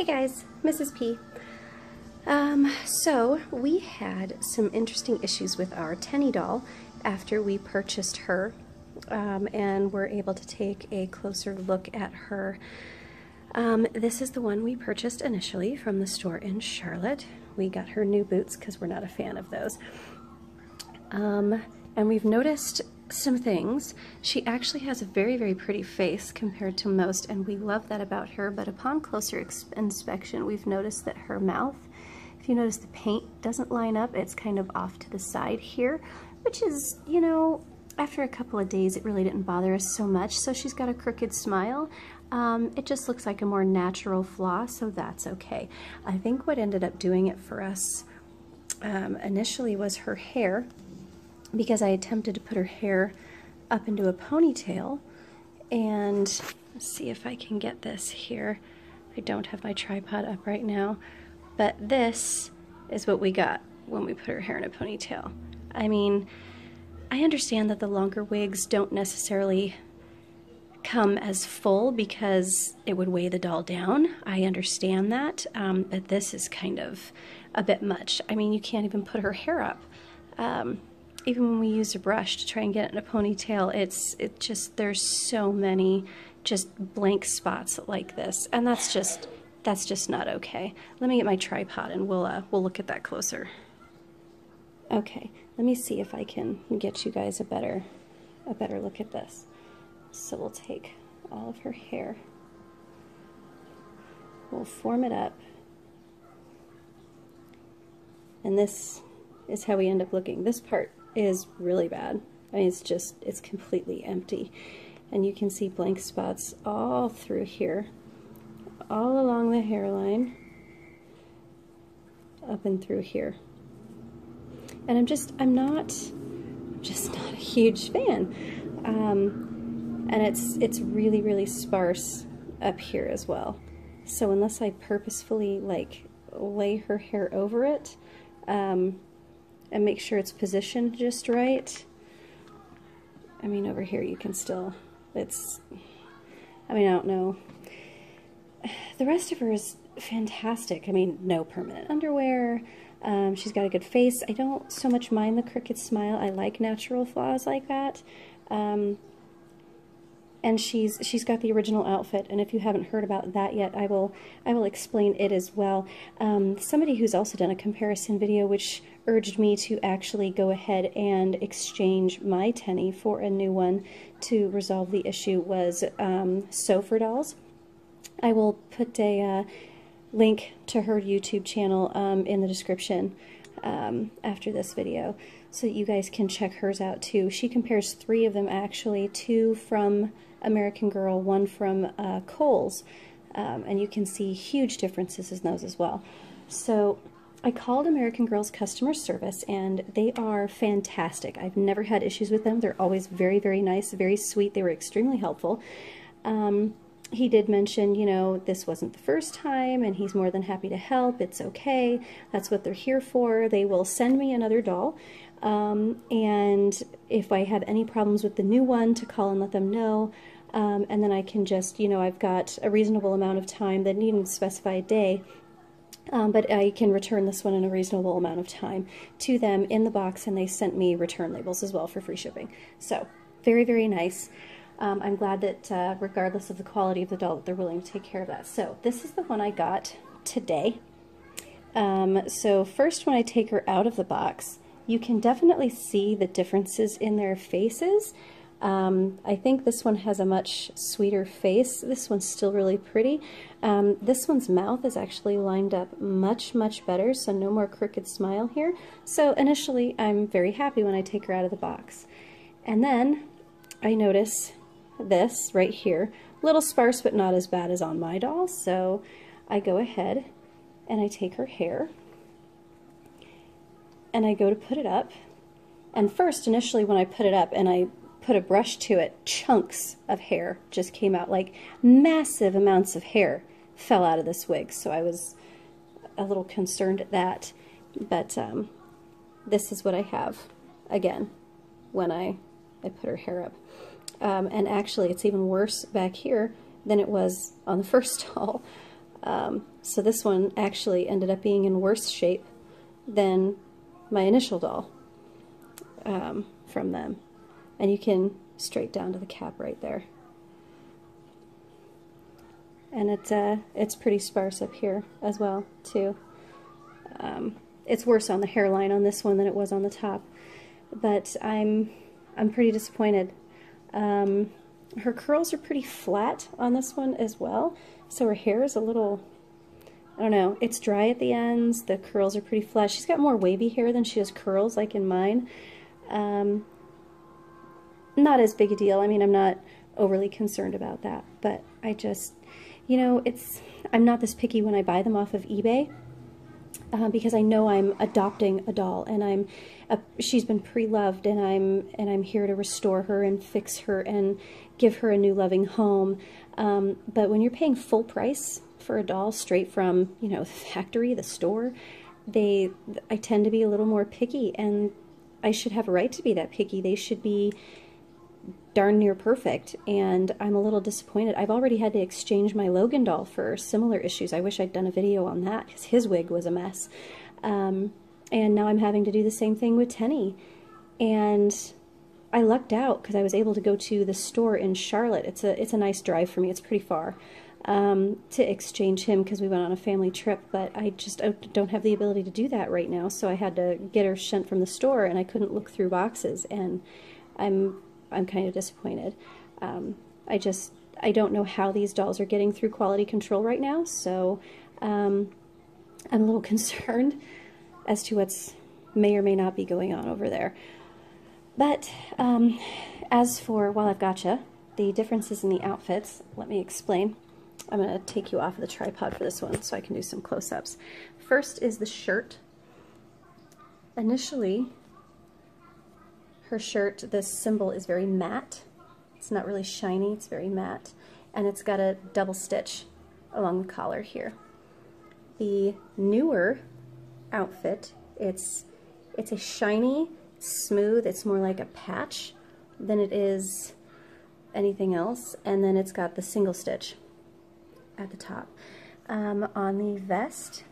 guys, Mrs. P. So we had some interesting issues with our Tenney doll after we purchased her, and we're able to take a closer look at her. This is the one we purchased initially from the store in Charlotte. We got her new boots because we're not a fan of those. And we've noticed some things. She actually has a very, very pretty face compared to most, and we love that about her, but upon closer inspection, we've noticed that her mouth, if you notice, the paint doesn't line up. It's kind of off to the side here, which is, you know, after a couple of days, it really didn't bother us so much. So she's got a crooked smile. It just looks like a more natural flaw, so that's okay. I think what ended up doing it for us initially was her hair, because I attempted to put her hair up into a ponytail, and let's see if I can get this here. I don't have my tripod up right now, but this is what we got when we put her hair in a ponytail. I mean, I understand that the longer wigs don't necessarily come as full because it would weigh the doll down. I understand that, but this is kind of a bit much. I mean, you can't even put her hair up. Even when we use a brush to try and get it in a ponytail, there's so many just blank spots like this, and that's just not okay. Let me get my tripod and we'll look at that closer. Okay, let me see if I can get you guys a better look at this. So we'll take all of her hair, we'll form it up, and this is how we end up looking. This part is really bad. I mean, it's completely empty, and you can see blank spots all through here, all along the hairline, up and through here. And I'm just not a huge fan. And it's really, really sparse up here as well. So unless I purposefully like lay her hair over it, and make sure it's positioned just right. I mean, over here you can still, I don't know. The rest of her is fantastic. I mean, no permanent underwear. She's got a good face. I don't so much mind the crooked smile. I like natural flaws like that. And she's got the original outfit, and if you haven't heard about that yet, I will explain it as well. Somebody who's also done a comparison video, which urged me to actually go ahead and exchange my Tenney for a new one to resolve the issue, was Sofer Dolls. I will put a link to her YouTube channel in the description after this video, so that you guys can check hers out too. She compares 3 of them actually, 2 from American Girl, 1 from Kohl's, and you can see huge differences in those as well. So I called American Girl's customer service, and they are fantastic. I've never had issues with them. They're always very, very nice, very sweet. They were extremely helpful. He did mention, you know, this wasn't the first time, and he's more than happy to help. It's okay. That's what they're here for. They will send me another doll, and if I have any problems with the new one, to call and let them know, and then I can just, you know, I've got a reasonable amount of time. They needn't specify a day, but I can return this one in a reasonable amount of time to them in the box, and they sent me return labels as well for free shipping. So very, very nice. I'm glad that regardless of the quality of the doll, they're willing to take care of that. So this is the one I got today. So first, when I take her out of the box, you can definitely see the differences in their faces. I think this one has a much sweeter face. This one's still really pretty. This one's mouth is actually lined up much, much better, so no more crooked smile here. So initially, I'm very happy when I take her out of the box. And then I notice this right here, a little sparse, but not as bad as on my doll. So I go ahead and I take her hair and I go to put it up. And first, initially, when I put it up and I put a brush to it, chunks of hair just came out, like massive amounts of hair fell out of this wig. So I was a little concerned at that. But this is what I have, again, when I put her hair up. And actually, it's even worse back here than it was on the first doll. So this one actually ended up being in worse shape than my initial doll from them. And you can straight down to the cap right there. And it's pretty sparse up here as well too. It's worse on the hairline on this one than it was on the top, but I'm pretty disappointed. Her curls are pretty flat on this one as well, so her hair is a little, I don't know, it's dry at the ends, the curls are pretty flat. She's got more wavy hair than she has curls like in mine. Not as big a deal. I mean, I'm not overly concerned about that, but I just, you know, I'm not this picky when I buy them off of eBay, because I know I'm adopting a doll, and she's been pre-loved, and I'm here to restore her and fix her and give her a new loving home. But when you're paying full price for a doll straight from, you know, the factory, the store, I tend to be a little more picky, and I should have a right to be that picky. They should be darn near perfect, and I'm a little disappointed. I've already had to exchange my Logan doll for similar issues. I wish I'd done a video on that, because his wig was a mess. And now I'm having to do the same thing with Tenney. And I lucked out because I was able to go to the store in Charlotte. It's a nice drive for me. It's pretty far, to exchange him because we went on a family trip, but I just don't have the ability to do that right now, so I had to get her sent from the store, and I couldn't look through boxes, and I'm kind of disappointed. I don't know how these dolls are getting through quality control right now, so I'm a little concerned as to what's may or may not be going on over there. But as for, while I've gotcha, the differences in the outfits, let me explain. I'm going to take you off of the tripod for this one so I can do some close-ups. First is the shirt. Initially, her shirt, this symbol is very matte. It's not really shiny, it's very matte. And it's got a double stitch along the collar here. The newer outfit, it's a shiny, smooth, it's more like a patch than it is anything else. And then it's got the single stitch at the top. On the vest,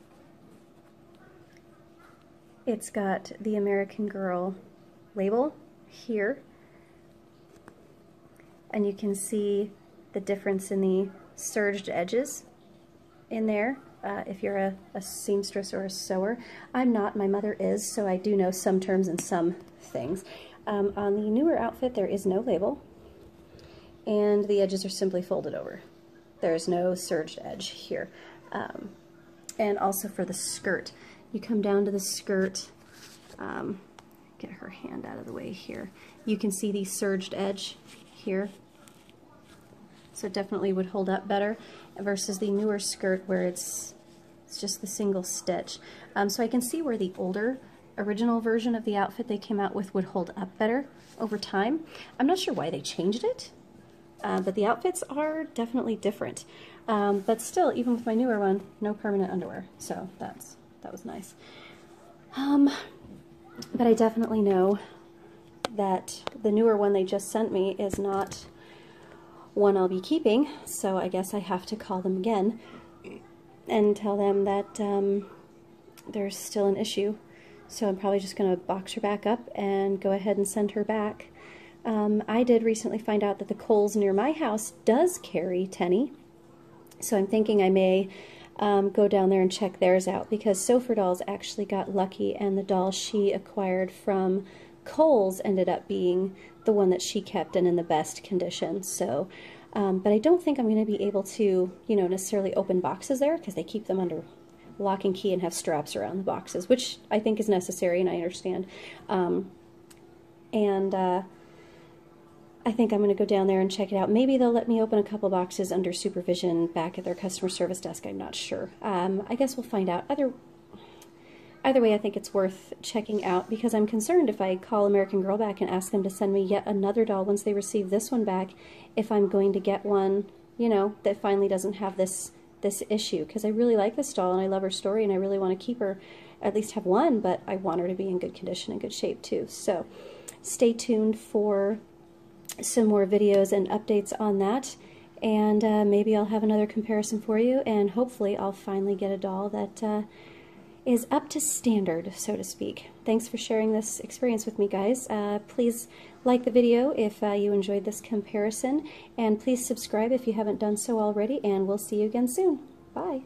it's got the American Girl label here, and you can see the difference in the serged edges in there. If you're a seamstress or a sewer. I'm not, my mother is, so I do know some terms and some things. On the newer outfit, there is no label, and the edges are simply folded over. There's no serged edge here. And also for the skirt, you come down to the skirt, get her hand out of the way here. You can see the serged edge here. So it definitely would hold up better versus the newer skirt where it's just the single stitch. So I can see where the older original version of the outfit they came out with would hold up better over time. I'm not sure why they changed it, but the outfits are definitely different. But still, even with my newer one, no permanent underwear, so that was nice. But I definitely know that the newer one they just sent me is not one I'll be keeping, so I guess I have to call them again and tell them that there's still an issue. So I'm probably just going to box her back up and go ahead and send her back. I did recently find out that the Kohl's near my house does carry Tenney, so I'm thinking I may go down there and check theirs out, because Sofer Dolls actually got lucky, and the doll she acquired from Kohl's ended up being the one that she kept and in the best condition. So, but I don't think I'm going to be able to, you know, necessarily open boxes there, because they keep them under lock and key and have straps around the boxes, which I think is necessary and I understand. I think I'm going to go down there and check it out. Maybe they'll let me open a couple boxes under supervision back at their customer service desk. I'm not sure. I guess we'll find out. Either way, I think it's worth checking out, because I'm concerned if I call American Girl back and ask them to send me yet another doll once they receive this one back, if I'm going to get one, you know, that finally doesn't have this issue, because I really like this doll and I love her story and I really want to keep her, at least have one, but I want her to be in good condition and good shape too. So stay tuned for some more videos and updates on that, and maybe I'll have another comparison for you, and hopefully I'll finally get a doll that is up to standard, so to speak. Thanks for sharing this experience with me, guys. Please like the video if you enjoyed this comparison, and please subscribe if you haven't done so already, and we'll see you again soon. Bye.